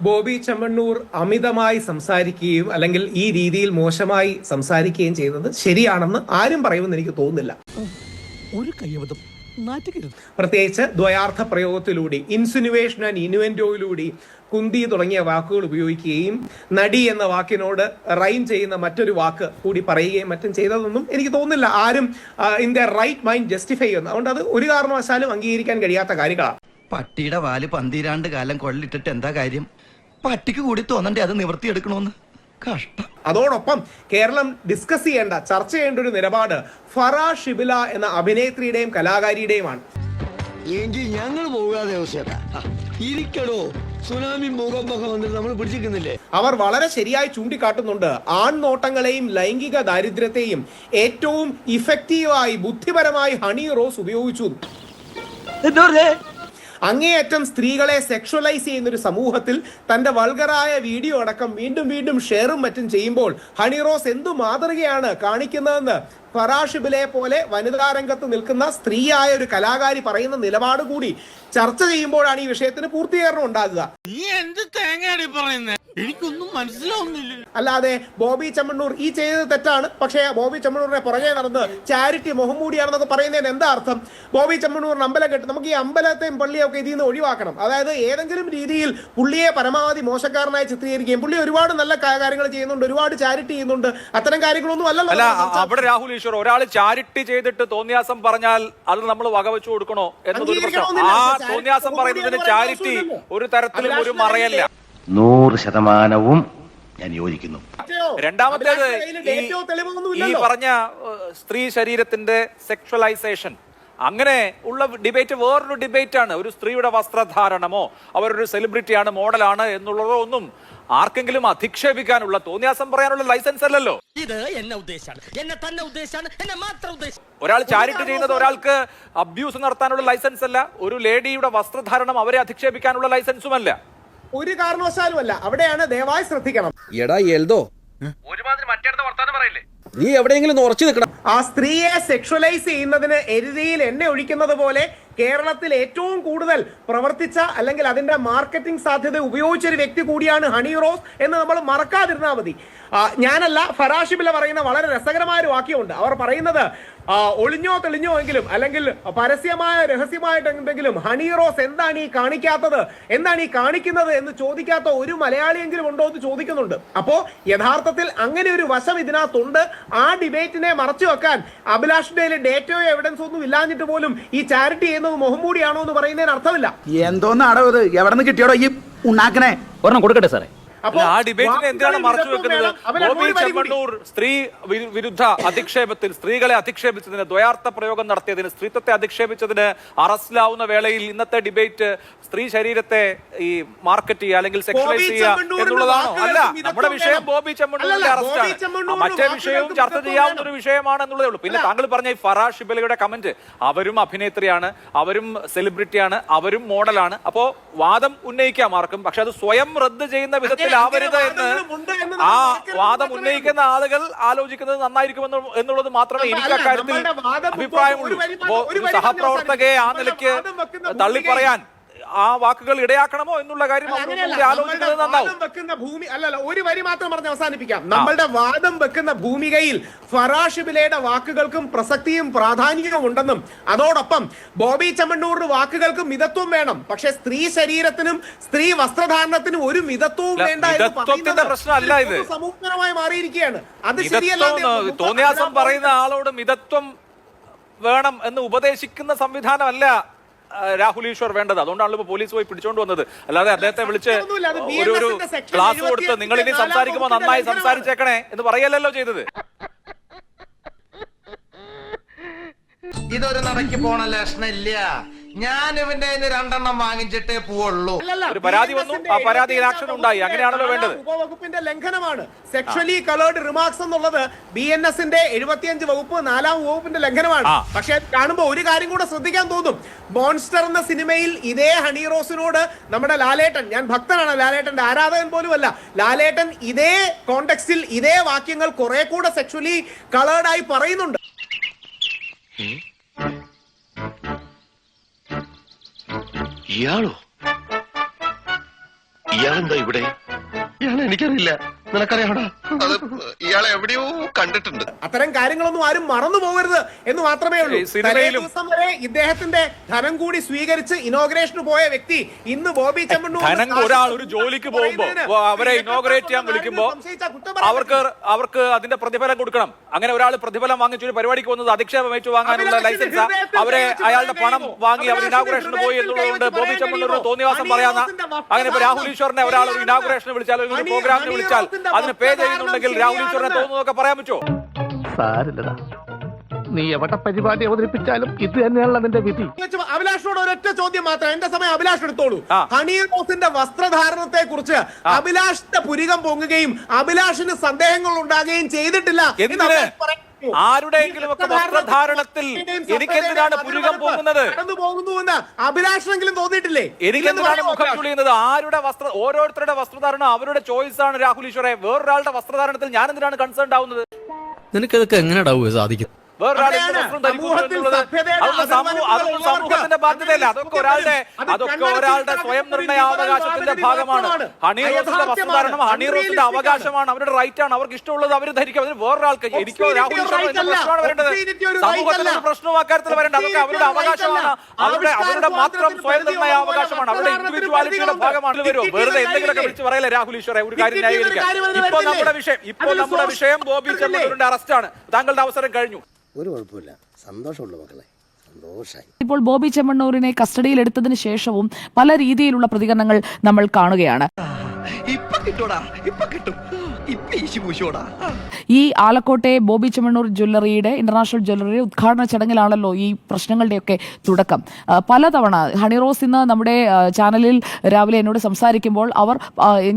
ബോബി ചെമ്മണ്ണൂർ അമിതമായി സംസാരിക്കുകയും അല്ലെങ്കിൽ ഈ രീതിയിൽ മോശമായി സംസാരിക്കുകയും ചെയ്യുന്നത് ശരിയാണെന്ന് ആരും പറയുമെന്ന് എനിക്ക് തോന്നുന്നില്ല. ഒരു കയ്യബദ്ധം പ്രത്യേകിച്ച് ദ്വയാർത്ഥ പ്രയോഗത്തിലൂടെ ഇൻസിനുവേഷൻ ആൻഡ് ഇനുവെന്റോയിലൂടെ കുന്തി തുടങ്ങിയ വാക്കുകൾ ഉപയോഗിക്കുകയും നടി എന്ന വാക്കിനോട് റൈം ചെയ്യുന്ന മറ്റൊരു വാക്ക് കൂടി പറയുകയും മറ്റും ചെയ്തതൊന്നും എനിക്ക് തോന്നുന്നില്ല ആരും in the right mind justify ചെയ്യുന്നു. അതുകൊണ്ട് അത് ഒരു കാരണവശാലും അംഗീകരിക്കാൻ കഴിയാത്ത കാര്യങ്ങളാണ്. പട്ടിയുടെ വാല് 12 കാലം കൊള്ളിട്ടിട്ട് എന്താ കാര്യം? പട്ടിക്ക് കൂടി തോന്നണ്ടേ അത് നിവർത്തിയെടുക്കണോന്ന്? കഷ്ടം. അതോടൊപ്പം കേരളം ഡിസ്കസ് ചെയ്യേണ്ട, ചർച്ച ചെയ്യേണ്ട ഒരു നിലപാട് ഫറാ ഷിബില എന്ന അഭിനേത്രിയുടെയും കലാകാരിയുടെയുമാണ്. എങ്കിൽ ഞങ്ങൾ പോകാതെ ഇരിക്കടോ, സുനാമി ഭൂകമ്പൊക്കെ വന്നിട്ട് നമ്മൾ പിടിച്ചിരിക്കുന്നില്ലേ? അവർ വളരെ ശരിയായി ചൂണ്ടിക്കാട്ടുന്നുണ്ട് ആൺനോട്ടങ്ങളെയും ലൈംഗിക ദാരിദ്ര്യത്തെയും ഏറ്റവും ഇഫക്റ്റീവായി ബുദ്ധിപരമായി ഹണി റോസ് ഉപയോഗിച്ചു. അങ്ങേയറ്റം സ്ത്രീകളെ സെക്ഷുവലൈസ് ചെയ്യുന്ന ഒരു സമൂഹത്തിൽ തന്റെ വൾഗറായ വീഡിയോ അടക്കം വീണ്ടും വീണ്ടും ഷെയറും മറ്റും ചെയ്യുമ്പോൾ ഹണി റോസ് എന്തു മാതൃകയാണ് കാണിക്കുന്നതെന്ന് ഫറാ ഷിബിലയെ പോലെ വനിതാ രംഗത്ത് നിൽക്കുന്ന സ്ത്രീയായ ഒരു കലാകാരി പറയുന്ന നിലപാട് കൂടി ചർച്ച ചെയ്യുമ്പോഴാണ് ഈ വിഷയത്തിന് പൂർത്തീകരണം ഉണ്ടാകുക. എനിക്കൊന്നും മനസ്സിലാവുന്നില്ല. അല്ലാതെ ബോബി ചെമ്മണ്ണൂർ ഈ ചെയ്തത് തെറ്റാണ്, പക്ഷേ ബോബി ചെമ്മണ്ണൂരിനെ പുറകെ നടന്ന് ചാരിറ്റി മുഹമ്മൂടിയാണെന്നൊക്കെ പറയുന്നതിന് എന്താ അർത്ഥം? ബോബി ചെമ്മണ്ണൂരിന് അമ്പലം കെട്ടി നമുക്ക് ഈ അമ്പലത്തെയും പള്ളിയൊക്കെ ഇതിൽ നിന്ന് ഒഴിവാക്കണം. അതായത് ഏതെങ്കിലും രീതിയിൽ പുള്ളിയെ പരമാവധി മോശക്കാരനായി ചിത്രീകരിക്കുകയും പുള്ളി ഒരുപാട് നല്ല കാര്യങ്ങൾ ചെയ്യുന്നുണ്ട്, ഒരുപാട് ചാരിറ്റി ചെയ്യുന്നുണ്ട്, അത്തരം കാര്യങ്ങളൊന്നും അല്ലല്ലോ. അവിടെ രാഹുൽ ഈശ്വർ ഒരാൾ ചാരിറ്റി ചെയ്തിട്ട് തോന്നിയാസം പറഞ്ഞാൽ അത് നമ്മൾ വകവെച്ചു കൊടുക്കണോ എന്നതൊരു പ്രശ്നം. ആ തോന്നിയാസം പറയുന്നതിന് ചാരിറ്റി ഒരു തരത്തിലും ഒരു മറയല്ല. 100% ഞാൻ യോജിക്കുന്നു. രണ്ടാമത്തേത് ഈ പറഞ്ഞ സ്ത്രീ ശരീരത്തിന്റെ സെക്ഷുവലൈസേഷൻ, അങ്ങനെ ഉള്ള ഡിബേറ്റ് വേറൊരു ഡിബേറ്റ് ആണ്. ഒരു സ്ത്രീയുടെ വസ്ത്രധാരണമോ അവരൊരു സെലിബ്രിറ്റിയാണ്, മോഡലാണ് എന്നുള്ളതോ ഒന്നും ആർക്കെങ്കിലും അധിക്ഷേപിക്കാനുള്ള, തോന്നിയാസം പറയാനുള്ള ലൈസൻസ് അല്ലല്ലോ. ഇത് എന്നെ ഉദ്ദേശാണ്, എന്നെ തന്നെ ഉദ്ദേശാണ്, എന്നെ മാത്രം ഉദ്ദേശം. ഒരാൾ ചാരിറ്റി ചെയ്യുന്നത് ഒരാൾക്ക് അബ്യൂസ് നടത്താനുള്ള ലൈസൻസ് അല്ല. ഒരു ലേഡിയുടെ വസ്ത്രധാരണം അവരെ അധിക്ഷേപിക്കാനുള്ള ലൈസൻസുമല്ല. ഒരു കാരണവശാലും അല്ല. അവിടെയാണ് ദയവായി ശ്രദ്ധിക്കണം. എടാ എൽദോ, ഒരുമാതിരി മറ്റേടത്ത് വർത്താനം പറയില്ലേ? നീ എവിടെയെങ്കിലും ഉറച്ചു നിൽക്കണം. ആ സ്ത്രീയെ സെക്ഷുവലൈസ് ചെയ്യുന്നതിന് എരുതിയിൽ എണ്ണ ഒഴിക്കുന്നത് പോലെ കേരളത്തിൽ ഏറ്റവും കൂടുതൽ പ്രവർത്തിച്ച അല്ലെങ്കിൽ അതിന്റെ മാർക്കറ്റിംഗ് സാധ്യത ഉപയോഗിച്ച ഒരു വ്യക്തി കൂടിയാണ് ഹണി റോസ് എന്ന് നമ്മൾ മറക്കാതിരുന്നാൽ മതി. ഞാനല്ല, ഫറാ ഷിബില പറയുന്ന വളരെ രസകരമായ ഒരു വാക്യമുണ്ട്. അവർ പറയുന്നത് ഒളിഞ്ഞോ തെളിഞ്ഞോ എങ്കിലും അല്ലെങ്കിൽ പരസ്യമായ രഹസ്യമായിട്ടെങ്കിലും ഹണി റോസ് എന്താണ് ഈ കാണിക്കാത്തത്, എന്താണ് ഈ കാണിക്കുന്നത് എന്ന് ചോദിക്കാത്ത ഒരു മലയാളിയെങ്കിലും ഉണ്ടോ എന്ന് ചോദിക്കുന്നുണ്ട്. അപ്പോ യഥാർത്ഥത്തിൽ അങ്ങനെ ഒരു വശം ഇതിനകത്തുണ്ട്. ആ ഡിബേറ്റിനെ മറച്ചു വെക്കാൻ അഭിലാഷിന്റെ ഡേറ്റയോ എവിഡൻസോ ഒന്നും ഇല്ലാഞ്ഞിട്ട് പോലും ഈ ചാരിറ്റി ചെയ്യുന്നത് മുഹമ്മൂടിയാണോ എന്ന് പറയുന്നതിന് അർത്ഥമില്ല. എന്തോന്നാടോ ഇത്? എവിടെ നിന്ന് കിട്ടിയോടോ ഈ ഉണ്ടാക്കണേ? ഒരെണ്ണം കൊടുക്കട്ടെ സാറേ. ആ ഡിബേറ്റിനെ എന്തിനാണ് മറച്ചു വെക്കുന്നത്? ബോബി ചെമ്മണ്ണൂർ സ്ത്രീ വിരുദ്ധ അധിക്ഷേപത്തിൽ, സ്ത്രീകളെ അധിക്ഷേപിച്ചതിന്, ദ്വയാർത്ഥ പ്രയോഗം നടത്തിയതിന്, സ്ത്രീത്വത്തെ അധിക്ഷേപിച്ചതിന് അറസ്റ്റിലാവുന്ന വേളയിൽ ഇന്നത്തെ ഡിബേറ്റ് സ്ത്രീ ശരീരത്തെ ഈ മാർക്കറ്റ് ചെയ്യുക അല്ലെങ്കിൽ സെക്ഷലൈസ് ചെയ്യുക എന്നുള്ളതാണോ? അല്ല, നമ്മുടെ വിഷയം ബോബി ചെമ്മണ്ണൂരിന്റെ അറസ്റ്റാണ്. മറ്റേ വിഷയവും ചർച്ച ചെയ്യാവുന്ന ഒരു വിഷയമാണെന്നുള്ളതേ ഉള്ളൂ. പിന്നെ താങ്കൾ പറഞ്ഞ ഈ ഫറാ ഷിബിലയുടെ കമന്റ്, അവരും അഭിനേത്രിയാണ്, അവരും സെലിബ്രിറ്റിയാണ്, അവരും മോഡലാണ്. അപ്പോ വാദം ഉന്നയിക്കാം ആർക്കും, പക്ഷെ അത് സ്വയം റദ്ദ് ചെയ്യുന്ന വിധത്തിൽ ആവരുത് എന്ന് ആ വാദം ഉന്നയിക്കുന്ന ആളുകൾ ആലോചിക്കുന്നത് നന്നായിരിക്കുമെന്ന് എന്നുള്ളത് മാത്രമേ എനിക്ക് അക്കാര്യത്തിൽ അഭിപ്രായമുള്ളൂ. ഒരു സഹപ്രവർത്തകയെ ആ നിലയ്ക്ക് തള്ളിപ്പറയാൻ ആ വാക്കുകൾ ഇടയാക്കണമോ എന്നുള്ള കാര്യം ആലോചിക്കുന്നത് നന്നാവും. ഒരു വരി മാത്രം പറഞ്ഞ് അവസാനിപ്പിക്കാം. നമ്മളുടെ വാദം വെക്കുന്ന ഭൂമികയിൽ ഫറാ ഷിബിലയുടെ വാക്കുകൾക്കും പ്രസക്തിയും പ്രാധാന്യവും ഉണ്ടെന്നും അതോടൊപ്പം ബോബി ചെമ്മണ്ണൂറിന്റെ വാക്കുകൾക്കും മിതത്വം വേണം, പക്ഷെ സ്ത്രീ ശരീരത്തിനും സ്ത്രീ വസ്ത്രധാരണത്തിനും ഒരു മിതത്വവും വേണ്ട പ്രശ്നമല്ല ഇത്. സമൂഹപരമായി മാറിയിരിക്കുകയാണ്. അത് തോന്നിയാസം പറയുന്ന ആളോട് മിതത്വം വേണം എന്ന് ഉപദേശിക്കുന്ന സംവിധാനമല്ല രാഹുൽ ഈശ്വർ വേണ്ടത്. അതുകൊണ്ടാണല്ലോ ഇപ്പൊ പോലീസ് പോയി പിടിച്ചോണ്ട് വന്നത്. അല്ലാതെ അദ്ദേഹത്തെ വിളിച്ച് ഒരു ക്ലാസ് കൊടുത്ത് നിങ്ങൾ ഇനി സംസാരിക്കുമ്പോൾ നന്നായി സംസാരിച്ചേക്കണേ എന്ന് പറയലല്ലോ ചെയ്തത്. ഇതൊരു നടക്ക് പോണ ലക്ഷണില്ല. ഞാൻ ഇവന്റെ 2 വാങ്ങിച്ചിട്ടേ പോവുള്ളൂ. ഒരു പരാതി വന്നു, ആ പരാതിയിൽ ആക്ഷൻ ഉണ്ടായി. അങ്ങനെയാണല്ലോ വേണ്ടത്. ഉപവകുപ്പിന്റെ ലംഘനമാണ് സെക്ഷലി കളേർഡ് റിമാർക്സ് എന്നുള്ളത്. BNSന്റെ 75 വകുപ്പ് 4ാം വകുപ്പിന്റെ ലംഘനമാണ്. പക്ഷെ കാണുമ്പോൾ ഒരു കാര്യം കൂടെ ശ്രദ്ധിക്കാൻ തോന്നും. മോൺസ്റ്റർ എന്ന സിനിമയിൽ ഇതേ ഹണി റോസിനോട് നമ്മുടെ ലാലേട്ടൻ, ഞാൻ ഭക്തനാണ്, ലാലേട്ടന്റെ ആരാധകൻ പോലും അല്ല, ലാലേട്ടൻ ഇതേ കോണ്ടെക്സ്റ്റിൽ ഇതേ വാക്യങ്ങൾ കുറെ കൂടെ സെക്ഷലി കളേർഡായി പറയുന്നുണ്ട്. ഇയാളോ? ഇയാളെന്താ ഇവിടെ? ഇയാളെ എനിക്കറിയില്ല, നിനക്കറിയാടാ? ഇയാളെ എവിടെയോ കണ്ടിട്ടുണ്ട്. അത്തരം കാര്യങ്ങളൊന്നും ആരും മറന്നു പോകരുത് എന്ന് മാത്രമേ ഉള്ളൂ. ഈ സിനിമയിലും ദിവസം വരെ ഇദ്ദേഹത്തിന്റെ ധനം കൂടി സ്വീകരിച്ച് ഇനോഗ്രേഷന് പോയ വ്യക്തി ഇന്ന് ബോബി ചെമ്മണ്ണൂർ ധനം ഒരാൾ ഒരു ജോലിക്ക് പോകുമ്പോ അവരെ ഇനോഗ്രേറ്റ് ചെയ്യാൻ വിളിക്കുമ്പോ അവർക്ക് അതിന്റെ പ്രതിഫലം കൊടുക്കണം. അങ്ങനെ ഒരാൾ പ്രതിഫലം വാങ്ങിച്ചു ഒരു പരിപാടിക്ക് വന്നത് അധിക്ഷേപം വെച്ച് വാങ്ങാനുള്ള ലൈസൻസ് അവരെ അയാളുടെ പണം വാങ്ങി അവർ ഇനോഗ്രേഷന് പോയി എന്നുള്ളതുകൊണ്ട് ബോബി ചെമ്മണ്ണൂരിന് തോന്നിവാസം പറയാന്ന. അങ്ങനെ ഇപ്പൊ രാഹുൽ ഈശ്വറിനെ ഒരാൾ ഒരു ഇനോഗ്രേഷന് വിളിച്ചാൽ ഒരു പ്രോഗ്രാമിന് വിളിച്ചാൽ അതിന് പേ ചെയ്യുന്നുണ്ടെങ്കിൽ രാഹുൽ ഈശ്വറിനെ തോന്നുന്നതൊക്കെ പറയാൻ പറ്റുമോ? സാരില്ലടാ, നീ എവിടെ പരിപാടി അവതരിപ്പിച്ചാലും ഇത് തന്നെയാണല്ലോ അതിന്റെ വിധി. അഭിലാഷിനോട് ഒരൊറ്റ ചോദ്യം മാത്രം, എന്റെ സമയം അഭിലാഷ് എടുത്തോളൂ. ഹണി റോസിന്റെ വസ്ത്രധാരണത്തെ കുറിച്ച് അഭിലാഷിന്റെ പുരികം പൊങ്ങുകയും അഭിലാഷിന് സന്ദേഹങ്ങൾ ഉണ്ടാകുകയും ചെയ്തിട്ടില്ല. ആരുടെയെങ്കിലും ഒക്കെ വസ്ത്രധാരണത്തിൽ എനിക്കെന്തിനാണ് പുരുകം പോകുന്നത്? പോകുന്നുവെന്ന് അഭിലാഷെങ്കിലും തോന്നിയിട്ടില്ലേ? എനിക്കെന്തിനാണ് മുഖം ചുളിയുന്നത്? ആരുടെ ഓരോരുത്തരുടെ വസ്ത്രധാരണം അവരുടെ ചോയ്സ് ആണ്. രാഹുൽ ഈശ്വറെ, വേറൊരാളുടെ വസ്ത്രധാരണത്തിൽ ഞാൻ എന്തിനാണ് കൺസേൺ ആവുന്നത്? നിനക്കതൊക്കെ എങ്ങനെയാ സാധിക്കും? സമൂഹത്തിന്റെ ബാധ്യതയല്ല, അതൊക്കെ ഒരാളുടെ സ്വയം നിർണയാവകാശത്തിന്റെ ഭാഗമാണ്. ഹണി റോസിന്റെ വസ്ത്രധാരണം ഹണി റോസിന്റെ അവകാശമാണ്, അവരുടെ റൈറ്റ് ആണ്. അവർക്ക് ഇഷ്ടമുള്ളത് അവർ ധരിക്കും. അതിന് വേറൊരാൾക്ക് എനിക്കോ രാഹുൽ ഈശ്വറിനോ പ്രശ്നമാണ് വരേണ്ടത്. സമൂഹത്തിന് ഒരു പ്രശ്നവും അക്കാര്യത്തിൽ വരേണ്ട. അതൊക്കെ അവരുടെ അവകാശമാണ്, അവരുടെ മാത്രം സ്വയം നിർണയാവകാശമാണ്, അവരുടെ ഇൻഡിവിജ്വാലിറ്റിയുടെ ഭാഗമാണ്. വരും വെറുതെ എന്തെങ്കിലുമൊക്കെ വിളിച്ച് പറയല്ലേ രാഹുൽ ഈശ്വറെ? ഒരു കാര്യം ന്യായീകരിക്കാം. ഇപ്പൊ നമ്മുടെ വിഷയം ബോബി ചെമ്മണ്ണൂരിന്റെ അറസ്റ്റാണ്. താങ്കളുടെ അവസരം കഴിഞ്ഞു. ഒരു കുഴപ്പമില്ല, സന്തോഷമുള്ള മക്കളെ, സന്തോഷായി. ഇപ്പോൾ ബോബി ചെമ്മണ്ണൂരിനെ കസ്റ്റഡിയിൽ എടുത്തതിന് ശേഷവും പല രീതിയിലുള്ള പ്രതികരണങ്ങൾ നമ്മൾ കാണുകയാണ്. ഇപ്പൊ കിട്ടൂടാ, ഇപ്പൊ കിട്ടും, ഇപ്പൊ ഈശി പൂശോടാ. ഈ ആലക്കോട്ടെ ബോബി ചെമ്മണ്ണൂർ ജ്വല്ലറിയുടെ ഇന്റർനാഷണൽ ജ്വല്ലറിയുടെ ഉദ്ഘാടന ചടങ്ങിലാണല്ലോ ഈ പ്രശ്നങ്ങളുടെയൊക്കെ തുടക്കം. പലതവണ ഹണി റോസ് ഇന്ന് നമ്മുടെ ചാനലിൽ രാവിലെ എന്നോട് സംസാരിക്കുമ്പോൾ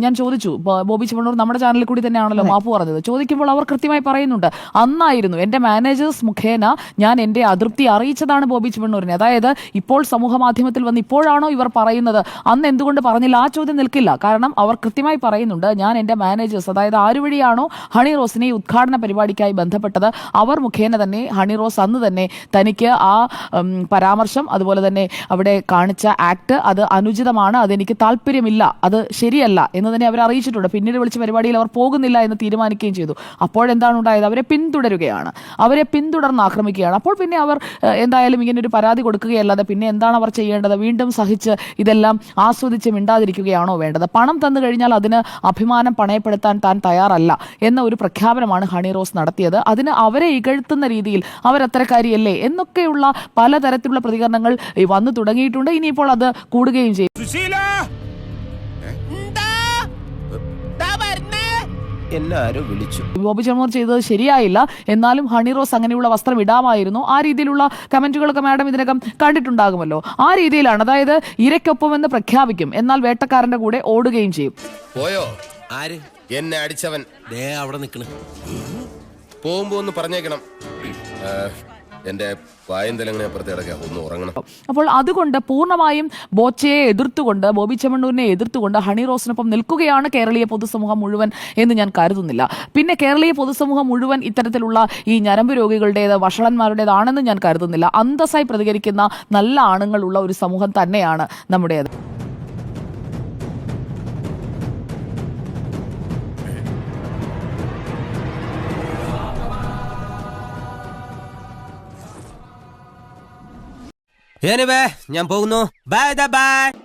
ഞാൻ ചോദിച്ചു, ബോബി ചെമ്മണ്ണൂർ നമ്മുടെ ചാനലിൽ കൂടി തന്നെയാണല്ലോ മാപ്പ് പറഞ്ഞത്. ചോദിക്കുമ്പോൾ അവർ കൃത്യമായി പറയുന്നുണ്ട്, അന്നായിരുന്നു എൻ്റെ മാനേജേഴ്സ് മുഖേന ഞാൻ എൻ്റെ അതൃപ്തി അറിയിച്ചതാണ് ബോബി ചെമ്മണ്ണൂരിനെ. അതായത് ഇപ്പോൾ സമൂഹ മാധ്യമത്തിൽ വന്ന് ഇപ്പോഴാണോ ഇവർ പറയുന്നത്, അന്ന് എന്തുകൊണ്ട് പറഞ്ഞില്ല? ആ ചോദ്യം നിൽക്കില്ല. കാരണം അവർ കൃത്യമായി പറയുന്നുണ്ട്, ഞാൻ എൻ്റെ മാനേജേഴ്സ്, അതായത് ആരു വഴിയാണോ ഹണി റോസിനെ ഉദ്ഘാടന പരിപാടിക്കായി ബന്ധപ്പെട്ടത് അവർ മുഖേന തന്നെ ഹണി റോസ് അന്ന് തന്നെ തനിക്ക് ആ പരാമർശം, അതുപോലെ തന്നെ അവിടെ കാണിച്ച ആക്ട് അത് അനുചിതമാണ്, അതെനിക്ക് താല്പര്യമില്ല, അത് ശരിയല്ല എന്ന് തന്നെ അവർ അറിയിച്ചിട്ടുണ്ട്. പിന്നീട് വിളിച്ച പരിപാടിയിൽ അവർ പോകുന്നില്ല എന്ന് തീരുമാനിക്കുകയും ചെയ്തു. അപ്പോഴെന്താണ് ഉണ്ടായത്? അവരെ പിന്തുടരുകയാണ്, അവരെ പിന്തുടർന്ന് ആക്രമിക്കുകയാണ്. അപ്പോൾ പിന്നെ അവർ എന്തായാലും ഇങ്ങനെ ഒരു പരാതി കൊടുക്കുകയല്ലാതെ പിന്നെ എന്താണ് അവർ ചെയ്യേണ്ടത്? വീണ്ടും സഹിച്ച് ഇതെല്ലാം ആസ്വദിച്ച് മിണ്ടാതിരിക്കുകയാണോ വേണ്ടത്? പണം തന്നു കഴിഞ്ഞാൽ അതിന് അഭിമാനം പണയപ്പെടുത്താൻ താൻ തയ്യാറല്ല എന്ന ഒരു പ്രഖ്യാപനമാണ് ഹണി റോസ് നടത്തിയത്. അതിന് അവരെ ഇകഴ്ത്തുന്ന രീതിയിൽ അവരത്തരക്കാരിയല്ലേ എന്നൊക്കെയുള്ള പലതരത്തിലുള്ള പ്രതികരണങ്ങൾ വന്നു തുടങ്ങിയിട്ടുണ്ട്. ഇനിയിപ്പോൾ അത് കൂടുകയും ചെയ്യും. എല്ലാരും വിളിച്ചു. ബോബി ചെമ്മണ്ണൂർ ചെയ്തത് ശരിയായില്ല, എന്നാലും ഹണി റോസ് അങ്ങനെയുള്ള വസ്ത്രം ഇടാമായിരുന്നു. ആ രീതിയിലുള്ള കമന്റുകളൊക്കെ മാഡം ഇതിനകം കണ്ടിട്ടുണ്ടാകുമല്ലോ. ആ രീതിയിലാണ്, അതായത് ഇരയ്ക്കൊപ്പമെന്ന് പ്രഖ്യാപിക്കും, എന്നാൽ വേട്ടക്കാരന്റെ കൂടെ ഓടുകയും ചെയ്യും. പോയോ? ആര്? എന്നെ അടിച്ചവൻ അവിടെ നിൽക്കണ. പോകുമ്പോ ഒന്ന് പറഞ്ഞേക്കണം, എന്റെ വായന്തലങ്ങനെ അപ്പുറത്തെ ഇടയ്ക്ക് ഒന്ന് ഉറങ്ങണം. അപ്പോൾ അതുകൊണ്ട് പൂർണ്ണമായും ബോച്ചയെ എതിർത്തുകൊണ്ട്, ബോബി ചെമ്മണ്ണൂരിനെ എതിർത്തുകൊണ്ട് ഹണി റോസിനൊപ്പം നിൽക്കുകയാണ് കേരളീയ പൊതുസമൂഹം മുഴുവൻ എന്ന് ഞാൻ കരുതുന്നില്ല. പിന്നെ കേരളീയ പൊതുസമൂഹം മുഴുവൻ ഇത്തരത്തിലുള്ള ഈ ഞരമ്പ് രോഗികളുടേത്, വഷളന്മാരുടേതാണെന്ന് ഞാൻ കരുതുന്നില്ല. അന്തസ്സായി പ്രതികരിക്കുന്ന നല്ല ആണുങ്ങളുള്ള ഒരു സമൂഹം തന്നെയാണ് നമ്മുടേത്. ഞാൻ പോകുന്നു. Bye bye.